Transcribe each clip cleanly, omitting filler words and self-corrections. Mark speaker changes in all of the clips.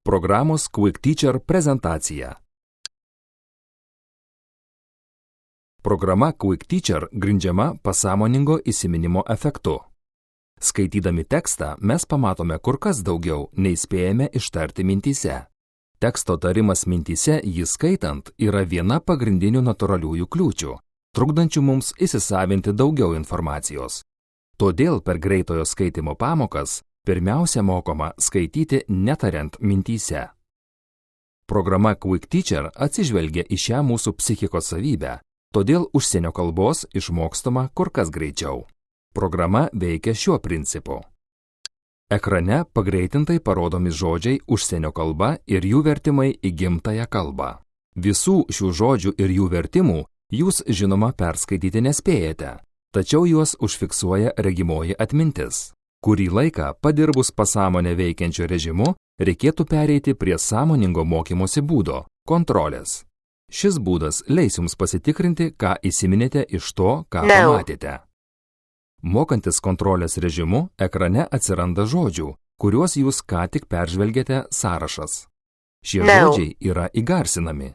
Speaker 1: Programos Quick Teacher prezentacija. Programa Quick Teacher grindžiama pasąmoningo įsiminimo efektu. Skaitydami tekstą mes pamatome kur kas daugiau, nei spėjame ištarti mintyse. Teksto tarimas mintyse jį skaitant yra viena pagrindinių natūraliųjų kliūčių, trukdančių mums įsisavinti daugiau informacijos. Todėl per greitojo skaitimo pamokas pirmiausia mokoma skaityti netariant mintyse. Programa Quick Teacher atsižvelgia į šią mūsų psichikos savybę, todėl užsienio kalbos išmokstama kur kas greičiau. Programa veikia šiuo principu. Ekrane pagreitintai parodomi žodžiai užsienio kalba ir jų vertimai į gimtąją kalbą. Visų šių žodžių ir jų vertimų jūs, žinoma, perskaityti nespėjate, tačiau juos užfiksuoja regimoji atmintis. Kurį laiką padirbus pasąmonę veikiančio režimu, reikėtų pereiti prie sąmoningo mokymosi būdo – kontrolės. Šis būdas leis jums pasitikrinti, ką įsiminėte iš to, ką pamatėte. Mokantis kontrolės režimu, ekrane atsiranda žodžių, kuriuos jūs ką tik peržvelgėte sąrašas. Šie žodžiai yra įgarsinami.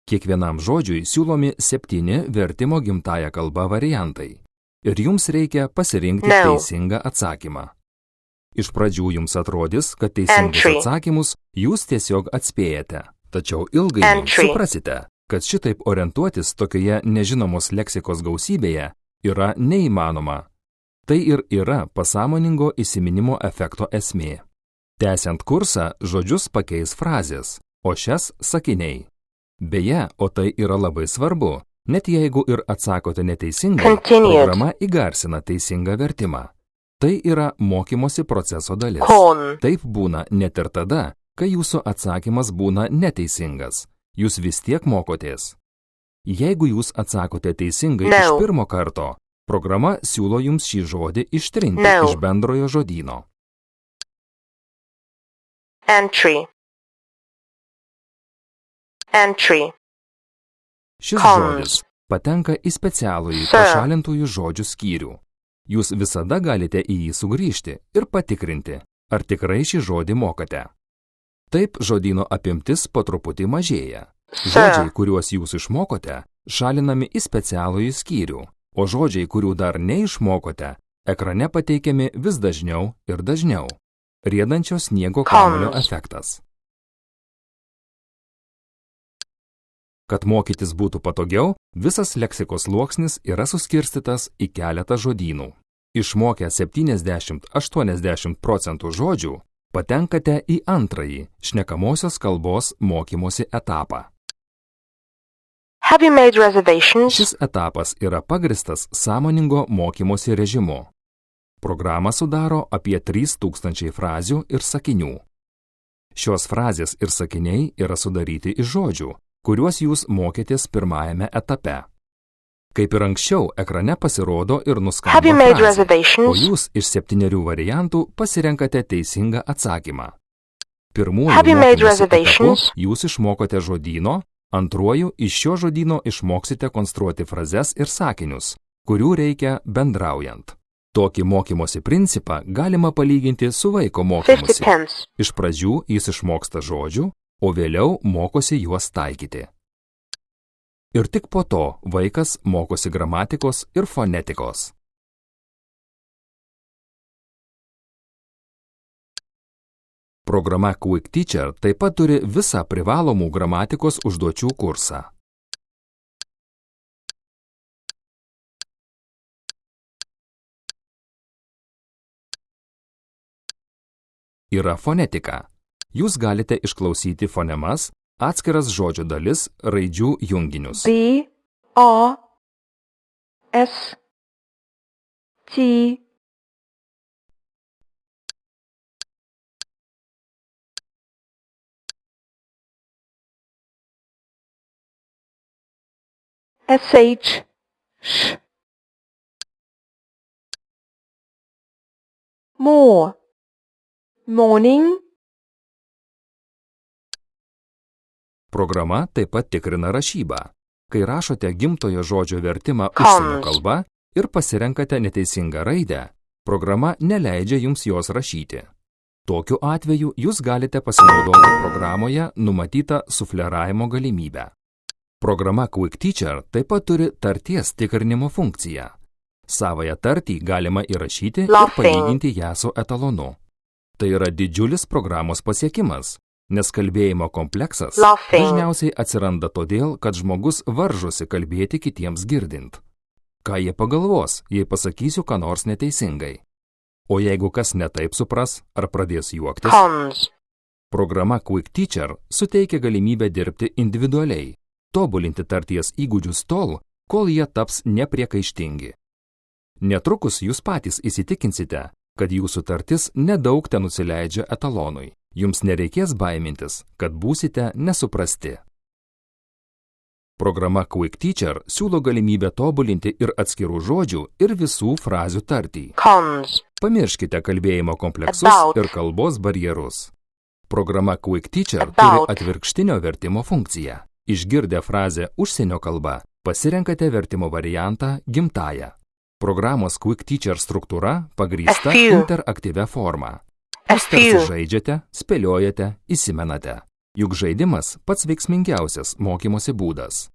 Speaker 1: Kiekvienam žodžiui siūlomi 7 vertimo gimtąja kalba variantai. Ir jums reikia pasirinkti teisingą atsakymą. Iš pradžių jums atrodys, kad teisingus atsakymus jūs tiesiog atspėjate. Tačiau ilgainiui suprasite, kad šitaip orientuotis tokioje nežinomos leksikos gausybėje yra neįmanoma. Tai ir yra pasąmoningo įsiminimo efekto esmė. Tęsiant kursą, žodžius pakeis frazės, o šias sakiniai. Beje, o tai yra labai svarbu, net jeigu ir atsakote neteisingai, programa įgarsina teisingą vertimą. Tai yra mokymosi proceso dalis. Taip būna net ir tada, kai jūsų atsakymas būna neteisingas. Jūs vis tiek mokotės. Jeigu jūs atsakote teisingai iš pirmo karto, programa siūlo jums šį žodį ištrinti iš bendrojo žodyno. Šis žodis patenka į specialųjį pašalintųjų žodžių skyrių. Jūs visada galite į jį sugrįžti ir patikrinti, ar tikrai šį žodį mokate. Taip žodyno apimtis po truputį mažėja. Žodžiai, kuriuos jūs išmokote, šalinami į specialųjį skyrių, o žodžiai, kurių dar neišmokote, ekrane pateikiami vis dažniau ir dažniau. Riedančio sniego kamuolio efektas. Kad mokytis būtų patogiau, visas leksikos sluoksnis yra suskirstytas į keletą žodynų. Išmokę 70–80% žodžių, patenkate į antrąjį šnekamosios kalbos mokymosi etapą. Šis etapas yra pagristas sąmoningo mokymosi režimu. Programą sudaro apie 3000 frazių ir sakinių. Šios frazės ir sakiniai yra sudaryti iš žodžių, kuriuos jūs mokėtės pirmajame etape. Kaip ir anksčiau, ekrane pasirodo ir nuskamba frazė, o jūs iš 7 variantų pasirenkate teisingą atsakymą. Pirmuoju mokymosi etapu jūs išmokote žodyno, antruoju iš šio žodyno išmoksite konstruoti frazes ir sakinius, kurių reikia bendraujant. Tokį mokymosi principą galima palyginti su vaiko mokymusi. Iš pradžių jis išmoksta žodžių, o vėliau mokosi juos taikyti. Ir tik po to vaikas mokosi gramatikos ir fonetikos. Programa Quick Teacher taip pat turi visą privalomų gramatikos užduočių kursą. Yra fonetika. Jūs galite išklausyti fonemas, atskiras žodžio dalis, raidžių junginius.
Speaker 2: B, A, S, T, SH, sh, more, morning.
Speaker 1: Programa taip pat tikrina rašybą. Kai rašote gimtojo žodžio vertimą užsienio kalba ir pasirenkate neteisingą raidę, programa neleidžia jums jos rašyti. Tokiu atveju jūs galite pasinaudoti programoje numatytą sufleravimo galimybę. Programa Quick Teacher taip pat turi tarties tikrinimo funkciją. Savąją tartį galima įrašyti ir palyginti ją su etalonu. Tai yra didžiulis programos pasiekimas, nes kalbėjimo kompleksas dažniausiai atsiranda todėl, kad žmogus varžosi kalbėti kitiems girdint. Ką jie pagalvos, jei pasakysiu ką nors neteisingai? O jeigu kas netaip supras ar pradės juoktis? Programa Quick Teacher suteikia galimybę dirbti individualiai, tobulinti tarties įgūdžius tol, kol jie taps nepriekaištingi. Netrukus jūs patys įsitikinsite, kad jūsų tartis nedaug tenusileidžia etalonui. Jums nereikės baimintis, kad būsite nesuprasti. Programa Quick Teacher siūlo galimybę tobulinti ir atskirų žodžių ir visų frazių tartį. Pamirškite kalbėjimo kompleksus ir kalbos barjerus. Programa Quick Teacher turi atvirkštinio vertimo funkciją. Išgirdę frazę užsienio kalba, pasirenkate vertimo variantą gimtąją. Programos Quick Teacher struktūra pagrįsta interaktyvia forma. Jūs tarsi žaidžiate, spėliojate, įsimenate. Juk žaidimas pats veiksmingiausias mokymosi būdas.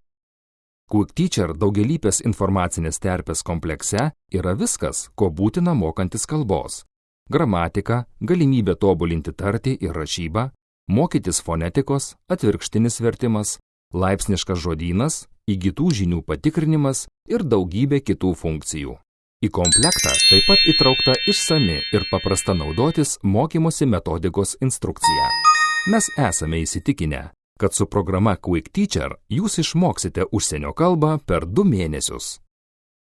Speaker 1: Quick Teacher daugialypės informacinės terpės komplekse yra viskas, ko būtina mokantis kalbos. Gramatika, galimybė tobulinti tartį ir rašybą, mokytis fonetikos, atvirkštinis vertimas, laipsniškas žodynas, įgytų žinių patikrinimas ir daugybė kitų funkcijų. Į komplektą taip pat įtraukta išsami ir paprasta naudotis mokymosi metodikos instrukcija. Mes esame įsitikinę, kad su programa Quick Teacher jūs išmoksite užsienio kalbą per 2 mėnesius.